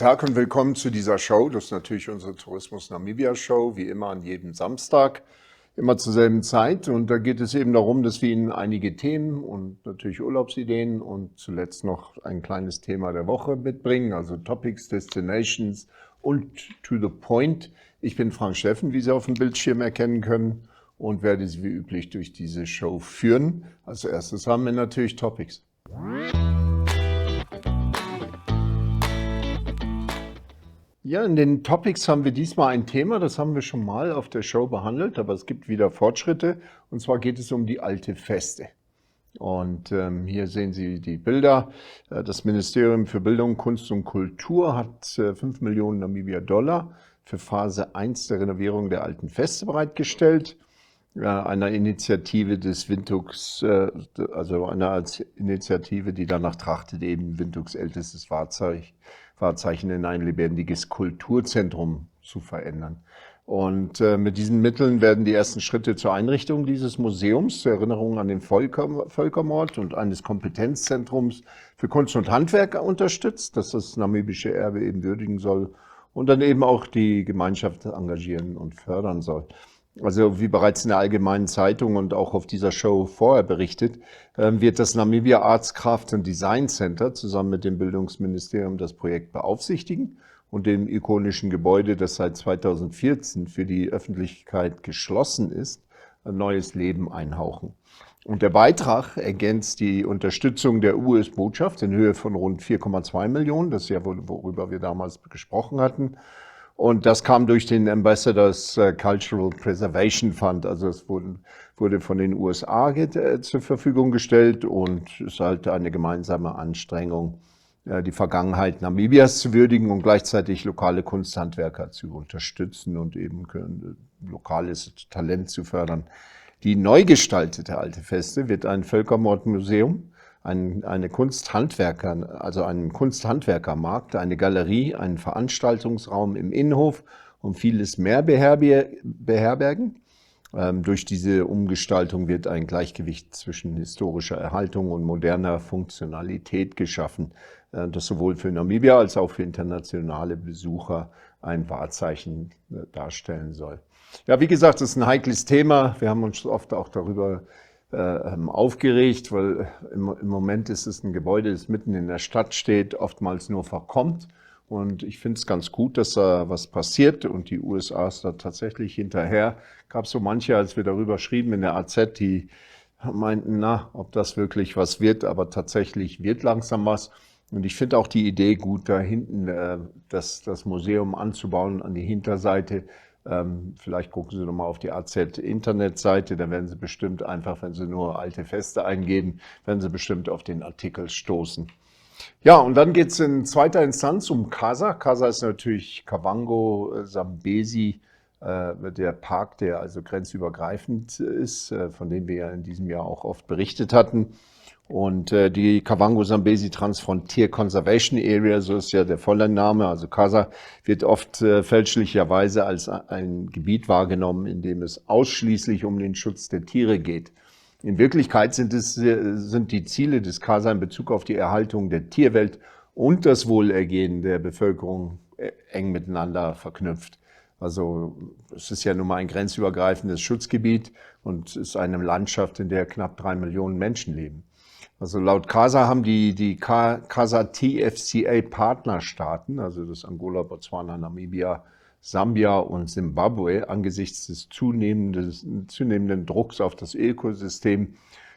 Tag und willkommen zu dieser Show. Das ist natürlich unsere Tourismus Namibia Show, wie immer an jedem Samstag, immer zur selben Zeit. Und da geht es eben darum, dass wir Ihnen einige Themen und natürlich Urlaubsideen und zuletzt noch ein kleines Thema der Woche mitbringen, also Topics, Destinations und To the Point. Ich bin Frank Steffen, wie Sie auf dem Bildschirm erkennen können, und werde Sie wie üblich durch diese Show führen. Als erstes haben wir natürlich Topics. Ja, in den Topics haben wir diesmal ein Thema, das haben wir schon mal auf der Show behandelt, aber es gibt wieder Fortschritte. Und zwar geht es um die Alte Feste. Und hier sehen Sie die Bilder. Das Ministerium für Bildung, Kunst und Kultur hat 5 Millionen Namibia-Dollar für Phase 1 der Renovierung der Alten Feste bereitgestellt. Einer Initiative des Windhoeks, also einer Initiative, die danach trachtet, eben Windhoeks ältestes Wahrzeichen in ein lebendiges Kulturzentrum zu verändern. Und mit diesen Mitteln werden die ersten Schritte zur Einrichtung dieses Museums, zur Erinnerung an den Völkermord und eines Kompetenzzentrums für Kunst und Handwerk unterstützt, das das namibische Erbe eben würdigen soll und dann eben auch die Gemeinschaft engagieren und fördern soll. Also wie bereits in der Allgemeinen Zeitung und auch auf dieser Show vorher berichtet, wird das Namibia Arts, Craft and Design Center zusammen mit dem Bildungsministerium das Projekt beaufsichtigen und dem ikonischen Gebäude, das seit 2014 für die Öffentlichkeit geschlossen ist, ein neues Leben einhauchen. Und der Beitrag ergänzt die Unterstützung der US-Botschaft in Höhe von rund 4,2 Millionen, das ist ja, worüber wir damals gesprochen hatten. Und das kam durch den Ambassadors Cultural Preservation Fund, also es wurde von den USA zur Verfügung gestellt und es ist halt eine gemeinsame Anstrengung, die Vergangenheit Namibias zu würdigen und gleichzeitig lokale Kunsthandwerker zu unterstützen und eben lokales Talent zu fördern. Die neu gestaltete Alte Feste wird ein Völkermordmuseum, einen Kunsthandwerkermarkt, eine Galerie, einen Veranstaltungsraum im Innenhof und vieles mehr beherbergen. Durch diese Umgestaltung wird ein Gleichgewicht zwischen historischer Erhaltung und moderner Funktionalität geschaffen, das sowohl für Namibia als auch für internationale Besucher ein Wahrzeichen darstellen soll. Ja, wie gesagt, das ist ein heikles Thema. Wir haben uns oft auch darüber aufgeregt, weil im Moment ist es ein Gebäude, das mitten in der Stadt steht, oftmals nur verkommt. Und ich finde es ganz gut, dass da was passiert und die USA ist da tatsächlich hinterher. Gab so manche, als wir darüber schrieben in der AZ, die meinten, ob das wirklich was wird, aber tatsächlich wird langsam was. Und ich finde auch die Idee gut, da hinten das Museum anzubauen an die Hinterseite. Vielleicht gucken Sie nochmal auf die AZ-Internetseite, da werden Sie bestimmt einfach, wenn Sie nur Alte Feste eingeben, werden Sie bestimmt auf den Artikel stoßen. Ja, und dann geht es in zweiter Instanz um Casa. Casa ist natürlich Kavango, Zambezi, der Park, der also grenzübergreifend ist, von dem wir ja in diesem Jahr auch oft berichtet hatten. Und die Kavango Zambezi Transfrontier Conservation Area, so ist ja der volle Name, also Casa, wird oft fälschlicherweise als ein Gebiet wahrgenommen, in dem es ausschließlich um den Schutz der Tiere geht. In Wirklichkeit sind die Ziele des Casa in Bezug auf die Erhaltung der Tierwelt und das Wohlergehen der Bevölkerung eng miteinander verknüpft. Also es ist ja nun mal ein grenzübergreifendes Schutzgebiet und es ist eine Landschaft, in der knapp 3 Millionen Menschen leben. Also laut Casa haben die Casa TFCA Partnerstaaten, also das Angola, Botswana, Namibia, Sambia und Zimbabwe, angesichts des zunehmenden Drucks auf das Ökosystem,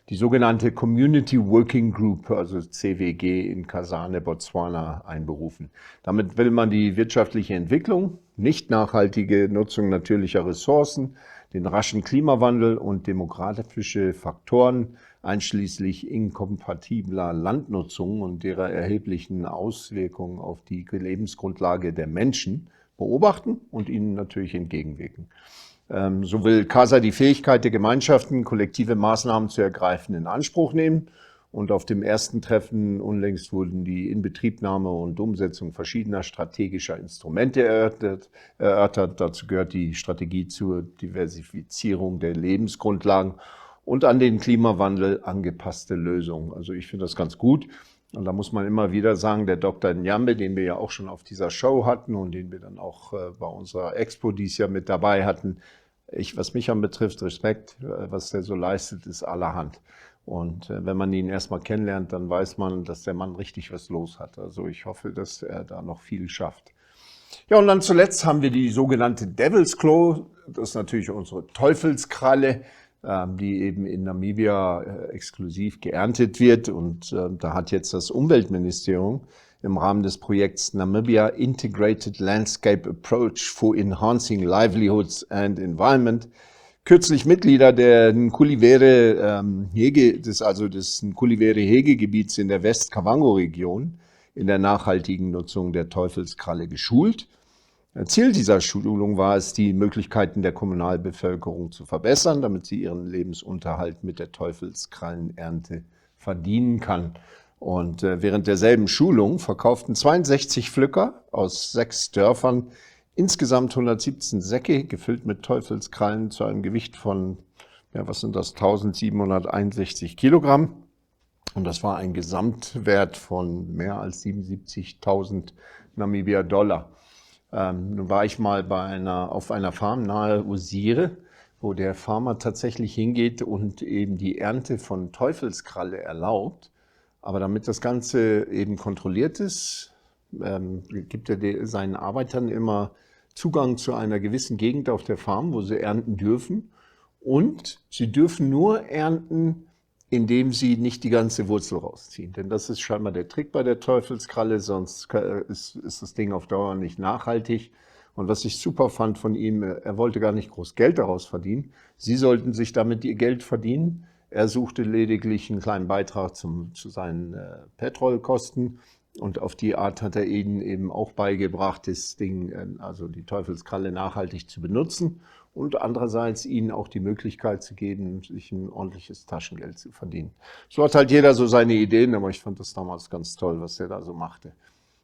die sogenannte Community Working Group, also CWG in Kasane, Botswana, einberufen. Damit will man die wirtschaftliche Entwicklung, nicht nachhaltige Nutzung natürlicher Ressourcen, den raschen Klimawandel und demografische Faktoren, einschließlich inkompatibler Landnutzung und derer erheblichen Auswirkungen auf die Lebensgrundlage der Menschen, beobachten und ihnen natürlich entgegenwirken. So will Casa die Fähigkeit der Gemeinschaften, kollektive Maßnahmen zu ergreifen, in Anspruch nehmen. Und auf dem ersten Treffen unlängst wurden die Inbetriebnahme und Umsetzung verschiedener strategischer Instrumente erörtert. Dazu gehört die Strategie zur Diversifizierung der Lebensgrundlagen und an den Klimawandel angepasste Lösungen. Also ich finde das ganz gut. Und da muss man immer wieder sagen, der Dr. Njambe, den wir ja auch schon auf dieser Show hatten und den wir dann auch bei unserer Expo dieses Jahr mit dabei hatten, was mich anbetrifft, Respekt, was der so leistet, ist allerhand. Und wenn man ihn erstmal kennenlernt, dann weiß man, dass der Mann richtig was los hat. Also ich hoffe, dass er da noch viel schafft. Ja, und dann zuletzt haben wir die sogenannte Devil's Claw. Das ist natürlich unsere Teufelskralle, die eben in Namibia exklusiv geerntet wird. Und da hat jetzt das Umweltministerium im Rahmen des Projekts Namibia Integrated Landscape Approach for Enhancing Livelihoods and Environment kürzlich Mitglieder der Nkulivere des Nkulivere Hegegebiets in der West-Kavango-Region in der nachhaltigen Nutzung der Teufelskralle geschult. Ziel dieser Schulung war es, die Möglichkeiten der Kommunalbevölkerung zu verbessern, damit sie ihren Lebensunterhalt mit der Teufelskrallenernte verdienen kann. Und während derselben Schulung verkauften 62 Pflücker aus 6 Dörfern insgesamt 117 Säcke, gefüllt mit Teufelskrallen, zu einem Gewicht von, 1761 Kilogramm. Und das war ein Gesamtwert von mehr als 77.000 Namibia-Dollar. Nun war ich mal auf einer Farm nahe Usire, wo der Farmer tatsächlich hingeht und eben die Ernte von Teufelskralle erlaubt. Aber damit das Ganze eben kontrolliert ist, gibt er seinen Arbeitern immer Zugang zu einer gewissen Gegend auf der Farm, wo sie ernten dürfen. Und sie dürfen nur ernten, indem sie nicht die ganze Wurzel rausziehen. Denn das ist scheinbar der Trick bei der Teufelskralle, sonst ist das Ding auf Dauer nicht nachhaltig. Und was ich super fand von ihm, er wollte gar nicht groß Geld daraus verdienen. Sie sollten sich damit ihr Geld verdienen. Er suchte lediglich einen kleinen Beitrag zu seinen Petrolkosten. Und auf die Art hat er ihnen eben auch beigebracht, das Ding, also die Teufelskralle nachhaltig zu benutzen und andererseits ihnen auch die Möglichkeit zu geben, sich ein ordentliches Taschengeld zu verdienen. So hat halt jeder so seine Ideen, aber ich fand das damals ganz toll, was der da so machte.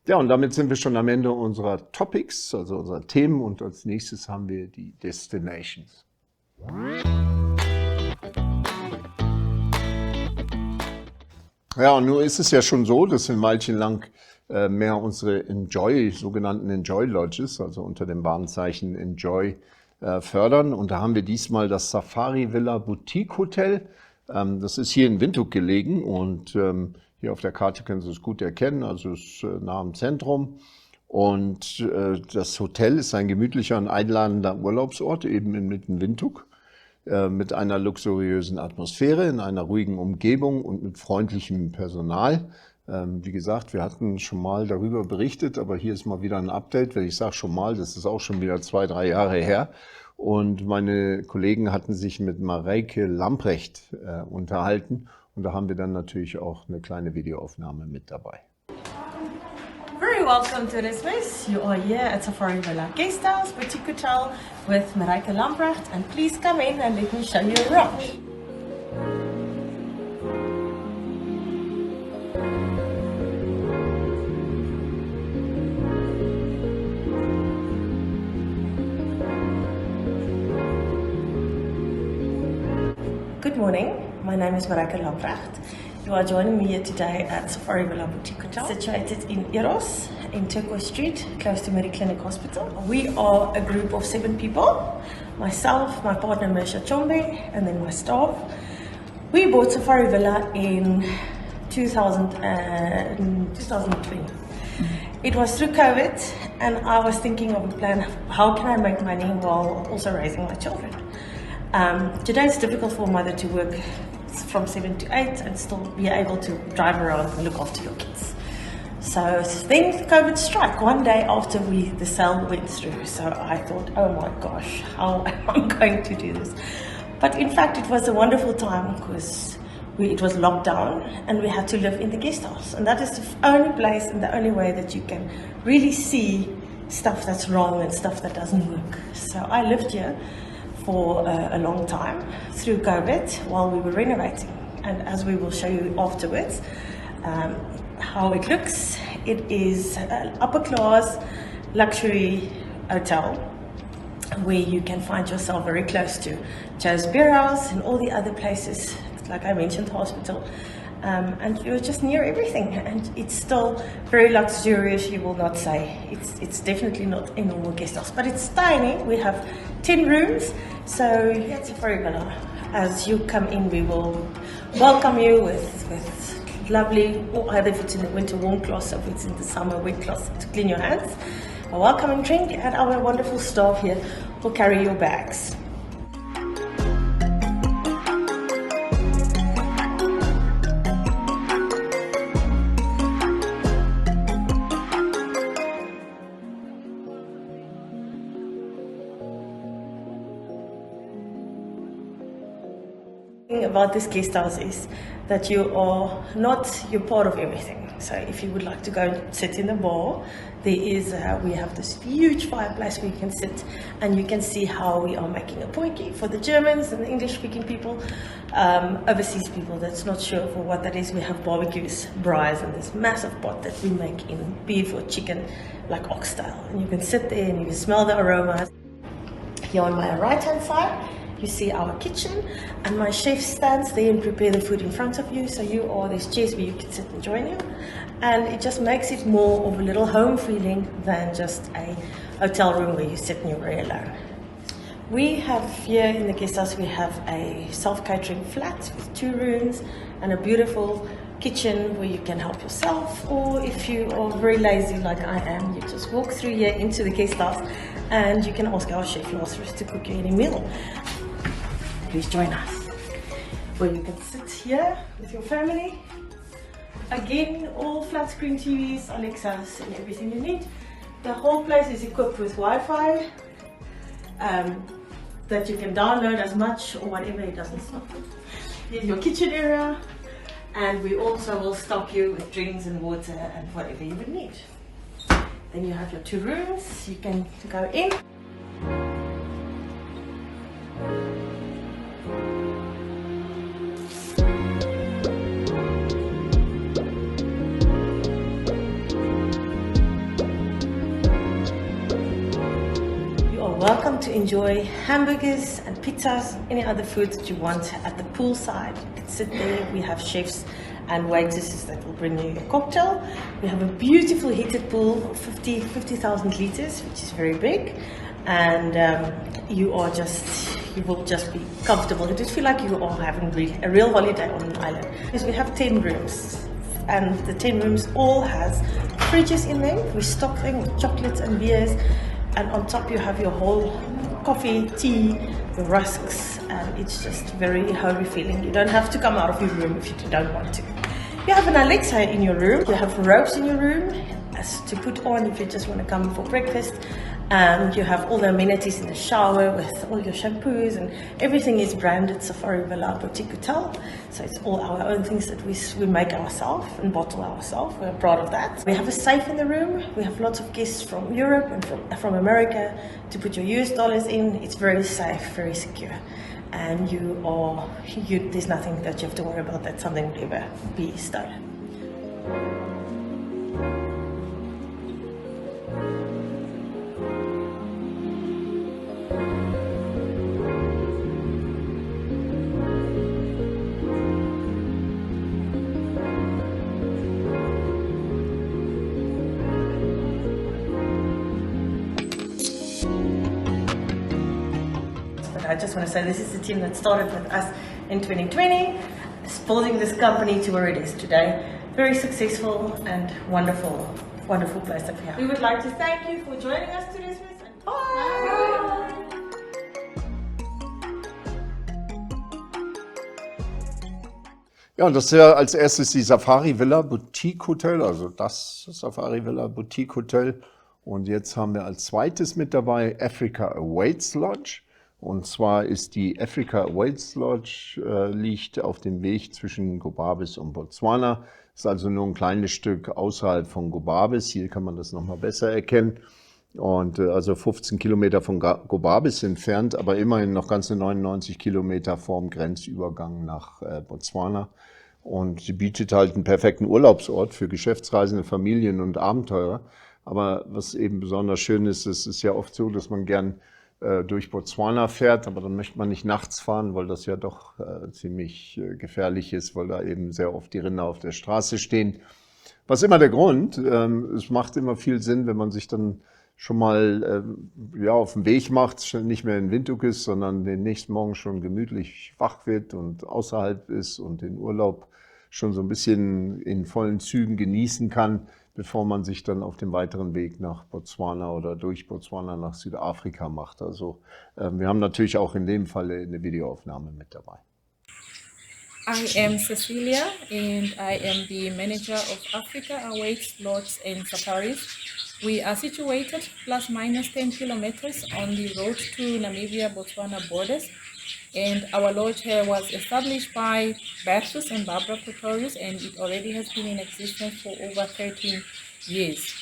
Ja, und damit sind wir schon am Ende unserer Topics, also unserer Themen, und als nächstes haben wir die Destinations. Ja, und nun ist es ja schon so, dass in Weilchen lang mehr unsere sogenannten Enjoy Lodges, also unter dem Warnzeichen Enjoy, fördern. Und da haben wir diesmal das Safari Villa Boutique Hotel. Das ist hier in Windhoek gelegen und hier auf der Karte können Sie es gut erkennen, also es ist nah am Zentrum. Und das Hotel ist ein gemütlicher und einladender Urlaubsort, eben inmitten Windhoek, mit einer luxuriösen Atmosphäre, in einer ruhigen Umgebung und mit freundlichem Personal. Wie gesagt, wir hatten schon mal darüber berichtet, aber hier ist mal wieder ein Update, weil ich sage schon mal, das ist auch schon wieder 2-3 Jahre her. Und meine Kollegen hatten sich mit Mareike Lamprecht unterhalten und da haben wir dann natürlich auch eine kleine Videoaufnahme mit dabei. Very welcome to this place. You are here at Safari Villa Guest House, Boutique Hotel with Mareike Lamprecht, and please come in and let me show you around. Good morning, my name is Mareike Lamprecht. You are joining me here today at Safari Villa Boutique Hotel, situated in Eros, in Turquoise Street, close to Mediclinic Hospital. We are a group of 7 people, myself, my partner Mersha Chombe, and then my staff. We bought Safari Villa in 2020. It was through COVID, and I was thinking of a plan, how can I make money while also raising my children? Today it's difficult for a mother to work from 7 to 8 and still be able to drive around and look after your kids. So then COVID struck one day after the sale went through. So I thought, oh my gosh, how am I going to do this? But in fact, it was a wonderful time because it was locked down and we had to live in the guest house. And that is the only place and the only way that you can really see stuff that's wrong and stuff that doesn't work. So I lived here for a long time through COVID while we were renovating, and as we will show you afterwards how it looks. It is an upper class luxury hotel where you can find yourself very close to Joe's Beer House and all the other places, like I mentioned, hospital, and you're just near everything, and it's still very luxurious. You will not say it's definitely not a normal guest house, but it's tiny. We have 10 rooms, so yeah, it's a Safari Villa. As you come in, we will welcome you with lovely, or either if it's in the winter warm cloth, or if it's in the summer wet cloth to clean your hands, a welcoming drink, and our wonderful staff here will carry your bags. About this guest house is that you're part of everything. So if you would like to go and sit in the bar, we have this huge fireplace where you can sit and you can see how we are making a potjie for the Germans and the English speaking people, overseas people that's not sure for what that is. We have barbecues, braais, and this massive pot that we make in beef or chicken, like oxtail, and you can sit there and you can smell the aromas. Here on my right hand side you see our kitchen, and my chef stands there and prepare the food in front of you. So there's chairs where you can sit and join him, and it just makes it more of a little home feeling than just a hotel room where you sit and you're very alone. We have here in the guest house, we have a self-catering flat with 2 rooms and a beautiful kitchen where you can help yourself, or if you are very lazy like I am, you just walk through here into the guest house and you can ask our chef Lazarus to cook you any meal. Please join us, where you can sit here with your family. Again, all flat screen TVs, Alexas, and everything you need. The whole place is equipped with Wi-Fi that you can download as much or whatever, it doesn't stop. Here's your kitchen area, and we also will stock you with drinks and water and whatever you would need. Then you have your 2 rooms, you can go in. Welcome to enjoy hamburgers and pizzas, any other food that you want at the poolside. You can sit there. We have chefs and waitresses that will bring you a cocktail. We have a beautiful heated pool of 50,000 liters, which is very big, and you will just be comfortable. You just feel like you are having a real holiday on an island. Because we have 10 rooms, and the 10 rooms all has fridges in them. We stock them with chocolates and beers. And on top you have your whole coffee, tea, the rusks, and it's just very homey feeling. You don't have to come out of your room if you don't want to. You have an Alexa in your room. You have robes in your room as to put on if you just want to come for breakfast. And you have all the amenities in the shower with all your shampoos, and everything is branded Safari Villa Boutique Hotel. So it's all our own things that we make ourselves and bottle ourselves. We're proud of that. We have a safe in the room. We have lots of guests from Europe and from America to put your US dollars in. It's very safe, very secure. And there's nothing that you have to worry about that something would ever be stolen. I just want to say this is the team that started with us in 2020, building this company to where it is today. Very successful and wonderful, wonderful place that we have. We would like to thank you for joining us today, and bye! Ja, und das ist ja als erstes die Safari Villa Boutique Hotel, also das Safari Villa Boutique Hotel. Und jetzt haben wir als zweites mit dabei Africa Awaits Lodge. Und zwar ist die Africa Awaits Lodge, liegt auf dem Weg zwischen Gobabis und Botswana. Ist also nur ein kleines Stück außerhalb von Gobabis. Hier kann man das nochmal besser erkennen. Und also 15 Kilometer von Gobabis entfernt, aber immerhin noch ganze 99 Kilometer vorm Grenzübergang nach Botswana. Und sie bietet halt einen perfekten Urlaubsort für geschäftsreisende Familien und Abenteurer. Aber was eben besonders schön ist, es ist ja oft so, dass man gern durch Botswana fährt, aber dann möchte man nicht nachts fahren, weil das ja doch ziemlich gefährlich ist, weil da eben sehr oft die Rinder auf der Straße stehen. Was immer der Grund, es macht immer viel Sinn, wenn man sich dann schon mal auf den Weg macht, nicht mehr in Windhoek ist, sondern den nächsten Morgen schon gemütlich wach wird und außerhalb ist und den Urlaub schon so ein bisschen in vollen Zügen genießen kann, bevor man sich dann auf dem weiteren Weg nach Botswana oder durch Botswana nach Südafrika macht. Also wir haben natürlich auch in dem Fall eine Videoaufnahme mit dabei. I am Cecilia and I am the manager of Africa Awaits Lodges and Safaris. We are situated plus minus 10 kilometers on the road to Namibia-Botswana borders. And our lodge here was established by Bertus and Barbara Pretorius, and it already has been in existence for over 13 years.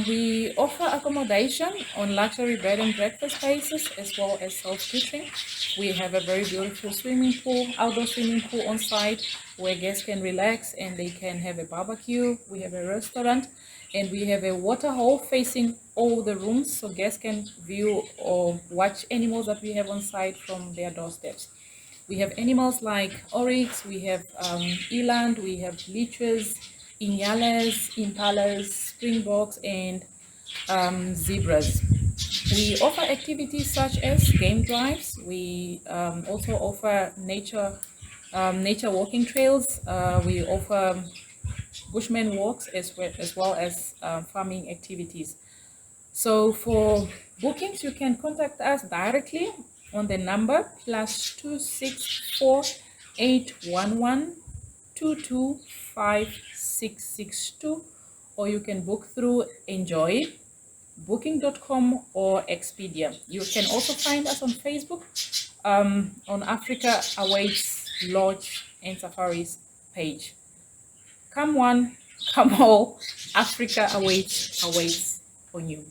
We offer accommodation on luxury bed and breakfast basis as well as self-catering. We have a very beautiful swimming pool, outdoor swimming pool on site where guests can relax and they can have a barbecue. We have a restaurant and we have a water hole facing all the rooms so guests can view or watch animals that we have on site from their doorsteps. We have animals like oryx, we have eland, we have leeches, inyales, impalas, springboks, and zebras. We offer activities such as game drives. We also offer nature walking trails. We offer bushman walks as well as farming activities. So for bookings, you can contact us directly on the number +264 811 225 662, or you can book through Enjoy, Booking.com or Expedia. You can also find us on Facebook on Africa Awaits Lodge and Safaris page. Come one, come all, Africa awaits on you.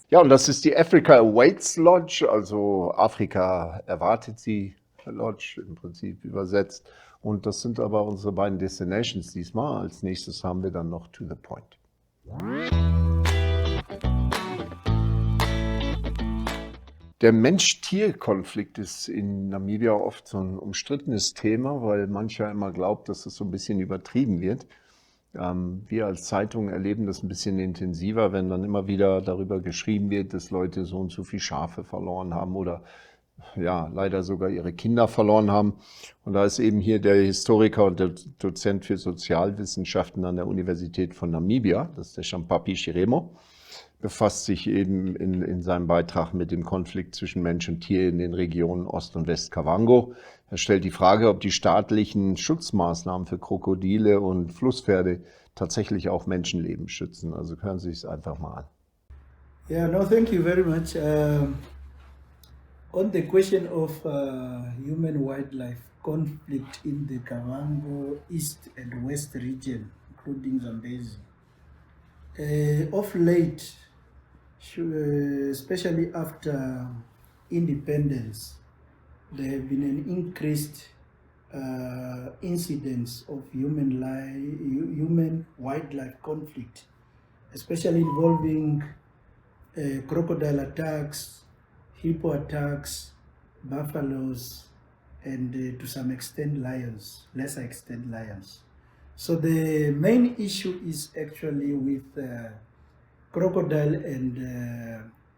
Ja, und das ist die Africa Awaits Lodge, also Afrika erwartet sie Lodge im Prinzip übersetzt. Und das sind aber unsere beiden Destinations diesmal. Als nächstes haben wir dann noch To the Point. Der Mensch-Tier-Konflikt ist in Namibia oft so ein umstrittenes Thema, weil mancher immer glaubt, dass es so ein bisschen übertrieben wird. Wir als Zeitung erleben das ein bisschen intensiver, wenn dann immer wieder darüber geschrieben wird, dass Leute so und so viel Schafe verloren haben oder ja, leider sogar ihre Kinder verloren haben. Und da ist eben hier der Historiker und der Dozent für Sozialwissenschaften an der Universität von Namibia, das ist der Champapi Chiremo, befasst sich eben in seinem Beitrag mit dem Konflikt zwischen Mensch und Tier in den Regionen Ost- und West-Kavango. Er stellt die Frage, ob die staatlichen Schutzmaßnahmen für Krokodile und Flusspferde tatsächlich auch Menschenleben schützen. Also hören Sie es einfach mal an. Yeah, no, thank you very much. On the question of human-wildlife conflict in the Kavango East and West region, including Zambezi, of late, especially after independence, there have been an increased incidence of human-wildlife conflict, especially involving crocodile attacks, hippo attacks, buffaloes, and to some extent lions, lesser extent lions. So the main issue is actually with crocodile and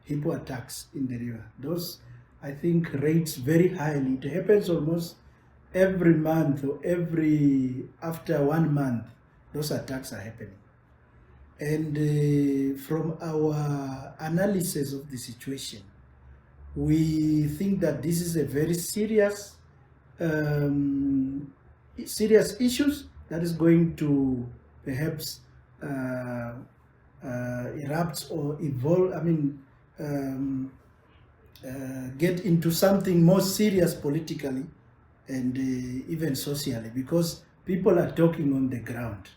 hippo attacks in the river. Those, I think, rates very highly. It happens almost every month or after 1 month, those attacks are happening. And from our analysis of the situation, we think that this is a very serious issues that is going to perhaps erupt or evolve, get into something more serious politically and even socially, because people are talking on the ground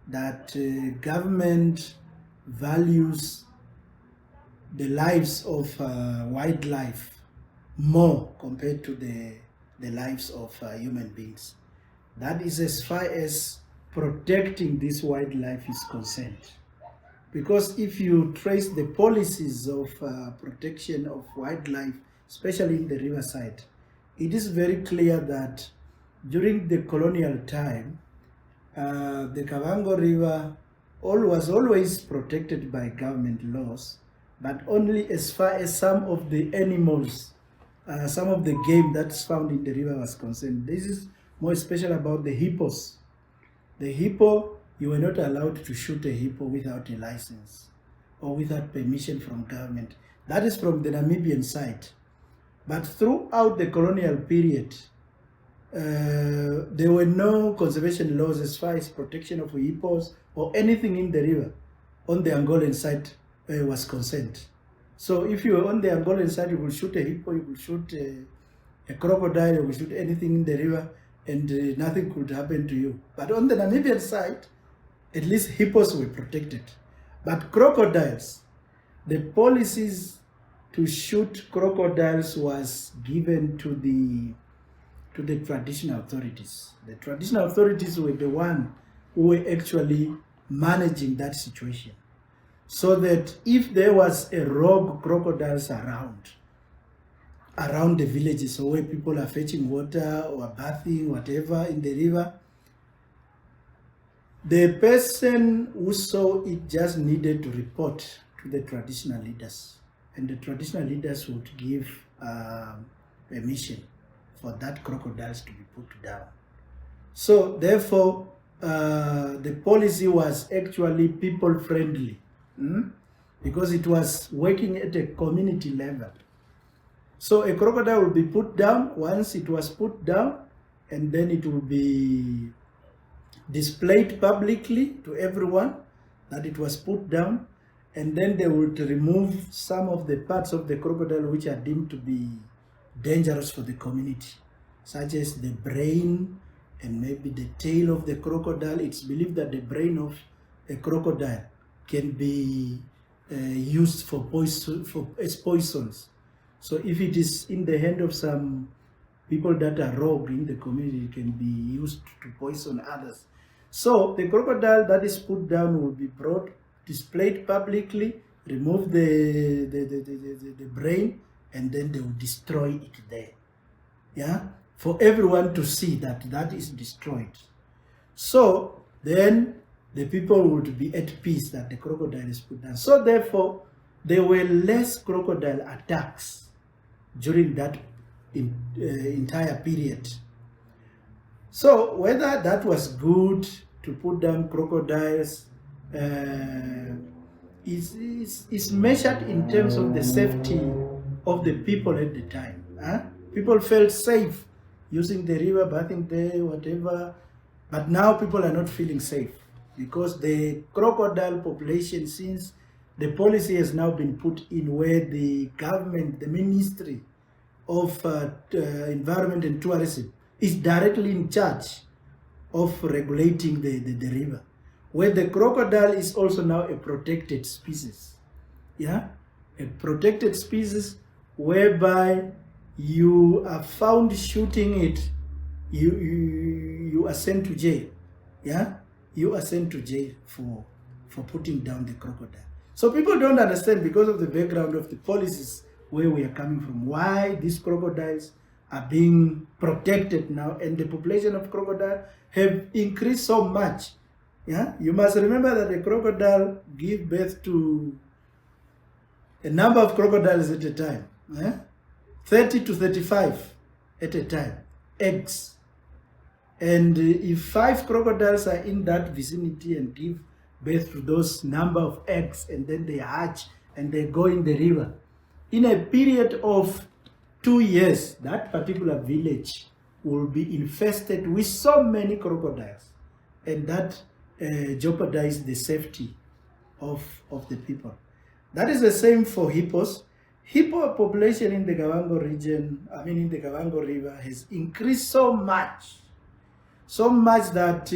that government values the lives of wildlife more compared to the lives of human beings. That is as far as protecting this wildlife is concerned. because if you trace the policies of protection of wildlife, especially in the riverside, it is very clear that during the colonial time, the Kavango River was always protected by government laws, but only as far as some of the animals, some of the game that's found in the river was concerned. This is more special about the hippos. The hippo, you were not allowed to shoot a hippo without a license or without permission from government. That is from the Namibian side. But throughout the colonial period, there were no conservation laws as far as protection of hippos or anything in the river on the Angolan side was concerned. So if you were on the Angolan side, you could shoot a hippo, you could shoot a crocodile, you could shoot anything in the river, and nothing could happen to you. But on the Namibian side, at least hippos were protected. But crocodiles, the policies to shoot crocodiles was given to the traditional authorities. The traditional authorities were the one who were actually managing that situation. So that if there was a rogue crocodiles around the villages, or where people are fetching water or bathing, whatever, in the river, the person who saw it just needed to report to the traditional leaders, and the traditional leaders would give permission for that crocodiles to be put down. So therefore, the policy was actually people friendly, because it was working at a community level. So a crocodile will be put down. Once it was put down, and then it will be displayed publicly to everyone that it was put down, and then they would remove some of the parts of the crocodile which are deemed to be dangerous for the community, such as the brain and maybe the tail of the crocodile. It's believed that the brain of a crocodile can be used for as poisons. So if it is in the hand of some people that are rogue in the community, it can be used to poison others. So the crocodile that is put down will be brought, displayed publicly, remove the brain, and then they will destroy it there. Yeah, for everyone to see that is destroyed. So then the people would be at peace that the crocodile is put down. So therefore, there were less crocodile attacks during that entire period. So whether that was good to put down crocodiles is measured in terms of the safety of the people at the time. People felt safe using the river, bathing there, whatever. But now people are not feeling safe because the crocodile population, since the policy has now been put in where the government, the Ministry of Environment and Tourism is directly in charge of regulating the river, where the crocodile is also now a protected species. Yeah, a protected species whereby you are found shooting it, you are sent to jail. Yeah, you are sent to jail for putting down the crocodile. So people don't understand, because of the background of the policies where we are coming from, why these crocodiles are being protected now, and the population of crocodile have increased so much. Yeah, you must remember that the crocodile give birth to a number of crocodiles at a time. 30 to 35 at a time, eggs. And if 5 crocodiles are in that vicinity and give birth to those number of eggs, and then they hatch and they go in the river, in a period of 2 years, that particular village will be infested with so many crocodiles, and that jeopardizes the safety of the people. That is the same for hippos. Hippo population in the Kavango region, in the Kavango River, has increased so much that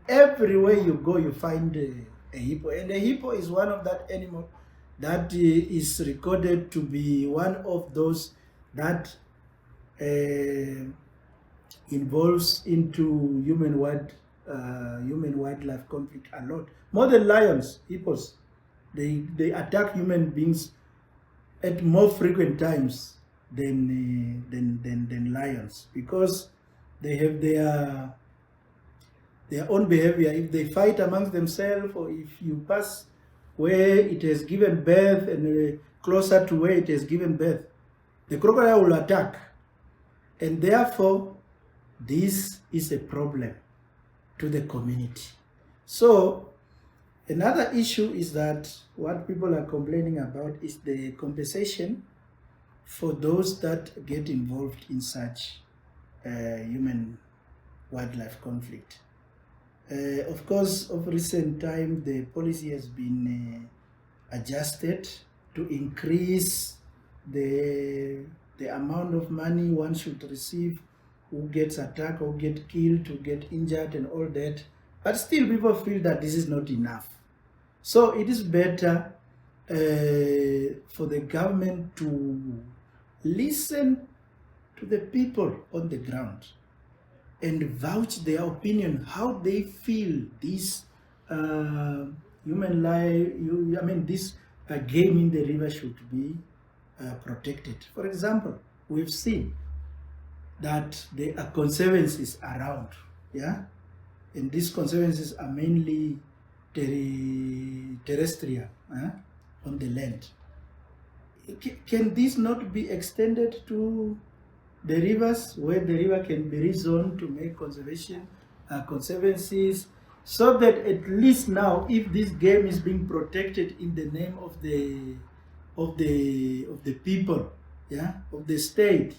everywhere you go, you find a hippo. And a hippo is one of that animal that is recorded to be one of those that involves into human wildlife conflict a lot. More than lions, hippos They attack human beings at more frequent times than lions, because they have their own behavior. If they fight amongst themselves, or if you pass where it has given birth and closer to where it has given birth, the crocodile will attack. And therefore, this is a problem to the community. So, another issue is that what people are complaining about is the compensation for those that get involved in such human-wildlife conflict. Of course, of recent time, the policy has been adjusted to increase the amount of money one should receive, who gets attacked, who get killed, who get injured and all that. But still people feel that this is not enough. So it is better for the government to listen to the people on the ground and vouch their opinion, how they feel this human life, this game in the river should be protected. For example, we've seen that there are conservancies around, yeah, and these conservancies are mainly terrestrial, on the land. Can this not be extended to the rivers, where the river can be rezoned to make conservancies, so that at least now, if this game is being protected in the name of the people, yeah, of the state,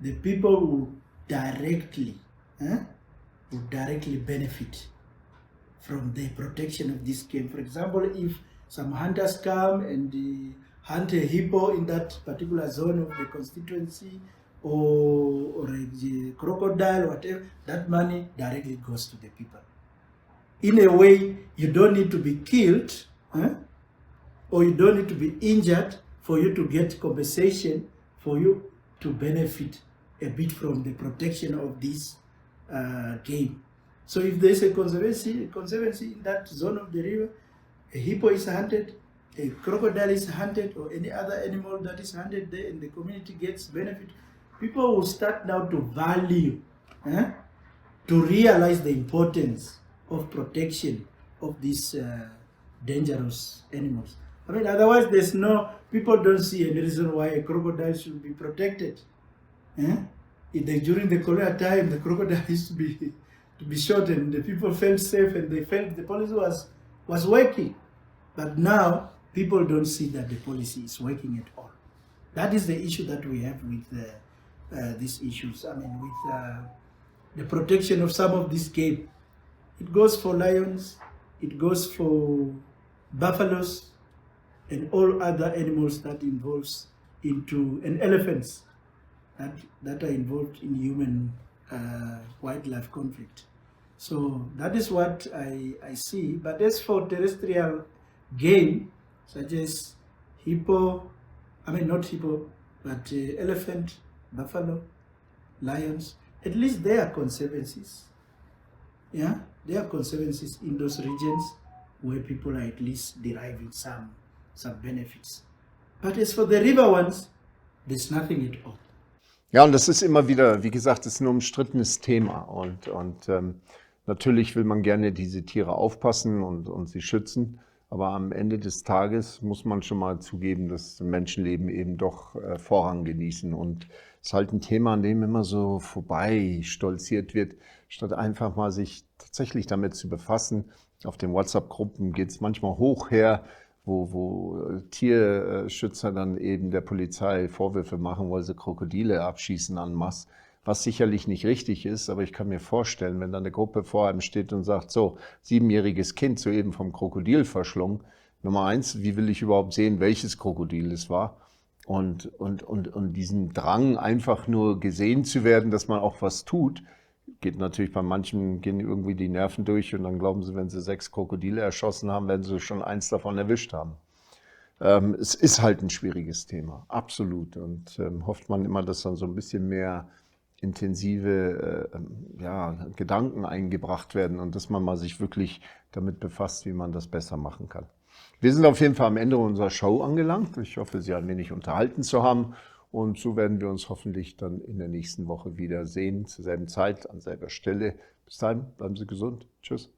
the people will directly benefit from the protection of this game. For example, if some hunters come and hunt a hippo in that particular zone of the constituency, or a crocodile, whatever, that money directly goes to the people. In a way, you don't need to be killed, or you don't need to be injured for you to get compensation, for you to benefit a bit from the protection of this game. So if there's a conservancy in that zone of the river, a hippo is hunted, a crocodile is hunted, or any other animal that is hunted there, and the community gets benefit, people will start now to value, to realize the importance of protection of these dangerous animals. I mean, otherwise people don't see any reason why a crocodile should be protected. During the colonial time, the crocodile used to be shot, and the people felt safe, and they felt the policy was working. But now, people don't see that the policy is working at all. That is the issue that we have with these issues. I mean, with the protection of some of this game. It goes for lions, it goes for buffaloes, and all other animals that involves and elephants that are involved in human wildlife conflict. So that is what I see. But as for terrestrial game, such as elephant, buffalo, lions, at least there are conservancies. Yeah, there are conservancies in those regions where people are at least deriving some benefits. But as for the river ones, there's nothing at all. Ja, und das ist immer wieder, wie gesagt, das ist ein umstrittenes Thema. Und natürlich will man gerne diese Tiere aufpassen und sie schützen. Aber am Ende des Tages muss man schon mal zugeben, dass Menschenleben eben doch Vorrang genießen. Und es ist halt ein Thema, an dem immer so vorbei stolziert wird, statt einfach mal sich tatsächlich damit zu befassen. Auf den WhatsApp-Gruppen geht es manchmal hoch her, wo Tierschützer dann eben der Polizei Vorwürfe machen, weil sie Krokodile abschießen en masse. Was sicherlich nicht richtig ist, aber ich kann mir vorstellen, wenn dann eine Gruppe vor einem steht und sagt, so, 7-jähriges Kind soeben vom Krokodil verschlungen. Nummer 1, wie will ich überhaupt sehen, welches Krokodil es war? Und diesen Drang, einfach nur gesehen zu werden, dass man auch was tut, geht natürlich bei manchen, gehen irgendwie die Nerven durch und dann glauben sie, wenn sie 6 Krokodile erschossen haben, werden sie schon 1 davon erwischt haben. Es ist halt ein schwieriges Thema, absolut. Und hofft man immer, dass dann so ein bisschen mehr intensive Gedanken eingebracht werden und dass man mal sich wirklich damit befasst, wie man das besser machen kann. Wir sind auf jeden Fall am Ende unserer Show angelangt. Ich hoffe, Sie ein wenig unterhalten zu haben. Und so werden wir uns hoffentlich dann in der nächsten Woche wieder sehen, zur selben Zeit, an selber Stelle. Bis dahin, bleiben Sie gesund. Tschüss.